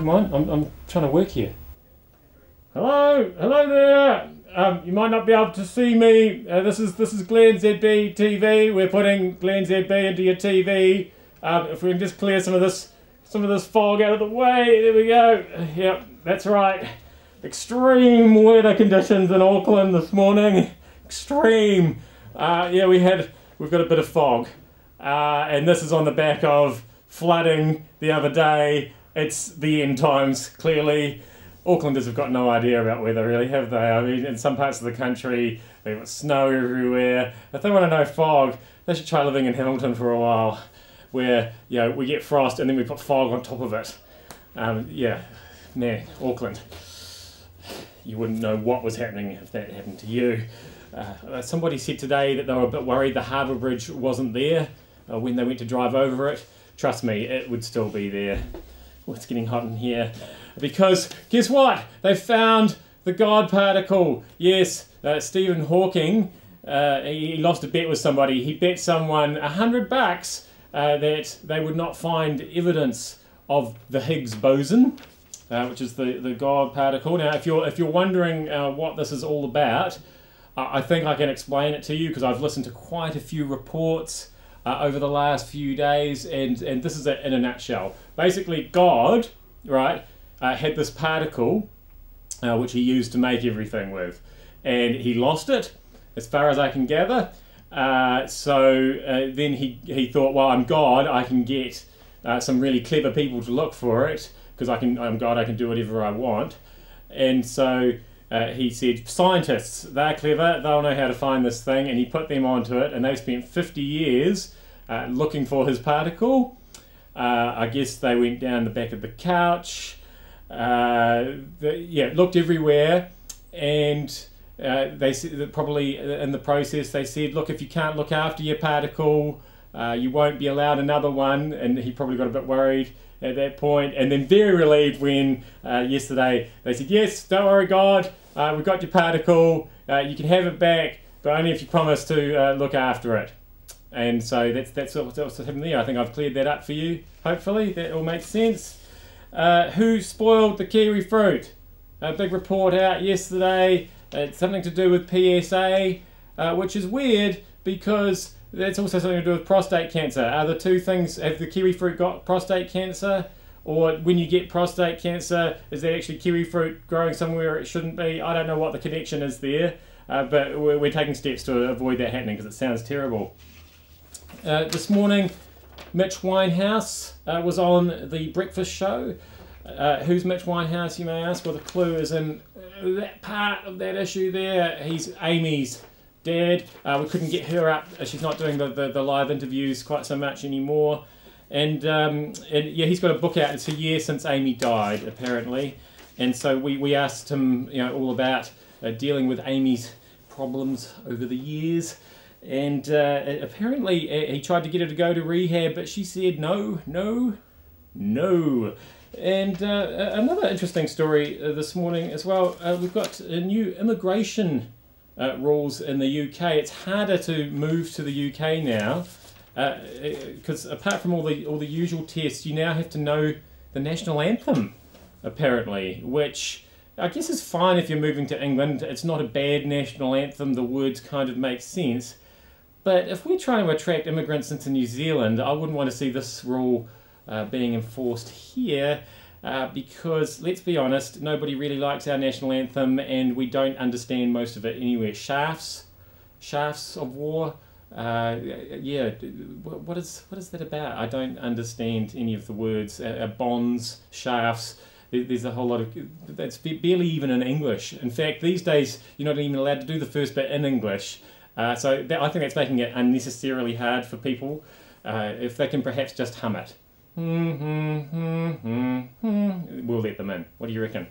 don't mind. I'm trying to work here. Hello there. You might not be able to see me. This is Glennzb TV. We're putting Glennzb into your TV. If we can just clear some of this fog out of the way. There we go. Yep, that's right. Extreme weather conditions in Auckland this morning. Extreme. Yeah, we've got a bit of fog, and this is on the back of flooding the other day. It's the end times, clearly. Aucklanders have got no idea about weather, really, have they? I mean, in some parts of the country, they've got snow everywhere. If they want to know fog, they should try living in Hamilton for a while, where, you know, we get frost and then we put fog on top of it. Yeah, man, Auckland. You wouldn't know what was happening if that happened to you. Somebody said today that they were a bit worried the Harbour Bridge wasn't there when they went to drive over it. Trust me, it would still be there. Oh, it's getting hot in here. Because, guess what? They found the God particle. Yes, Stephen Hawking, he lost a bet with somebody. He bet someone $100 that they would not find evidence of the Higgs boson, which is the God particle. Now, if you're wondering what this is all about, I think I can explain it to you because I've listened to quite a few reports over the last few days, and this is it in a nutshell. Basically, God, right, had this particle which he used to make everything with, and he lost it, as far as I can gather. So then he thought, well, I'm God, I can get some really clever people to look for it, because I'm God, I can do whatever I want. And so he said, scientists, they're clever, they'll know how to find this thing, and he put them onto it, and they spent 50 years looking for his particle. I guess they went down the back of the couch, looked everywhere, and they said that probably in the process they said, look, if you can't look after your particle, you won't be allowed another one. And he probably got a bit worried at that point, and then very relieved when yesterday they said, yes, don't worry, God, we've got your particle, you can have it back, but only if you promise to look after it. And so that's what's happened there. I think I've cleared that up for you. Hopefully that all makes sense. Who spoiled the kiwi fruit? A big report out yesterday. It's something to do with PSA, which is weird because that's also something to do with prostate cancer. Are the two things, have the kiwi fruit got prostate cancer? Or when you get prostate cancer, is that actually kiwi fruit growing somewhere it shouldn't be? I don't know what the connection is there, but we're taking steps to avoid that happening because it sounds terrible. This morning, Mitch Winehouse was on the breakfast show. Who's Mitch Winehouse, you may ask? Well, the clue is in that part of that issue there. He's Amy's dad. We couldn't get her up. She's not doing the live interviews quite so much anymore. And yeah, he's got a book out. It's a year since Amy died, apparently. And so we asked him, you know, all about dealing with Amy's problems over the years. And apparently he tried to get her to go to rehab, but she said no, no, no. And another interesting story this morning as well, we've got new immigration rules in the UK. It's harder to move to the UK now, because apart from all the usual tests, you now have to know the national anthem, apparently, which I guess is fine if you're moving to England. It's not a bad national anthem, the words kind of make sense. But if we're trying to attract immigrants into New Zealand, I wouldn't want to see this rule being enforced here, because, let's be honest, nobody really likes our national anthem, and we don't understand most of it anywhere. Shafts of war, yeah, what is that about? I don't understand any of the words. Bonds, shafts, there's a whole lot of, that's barely even in English. In fact, these days, you're not even allowed to do the first bit in English. So I think that's making it unnecessarily hard for people. If they can perhaps just hum it. We'll let them in. What do you reckon?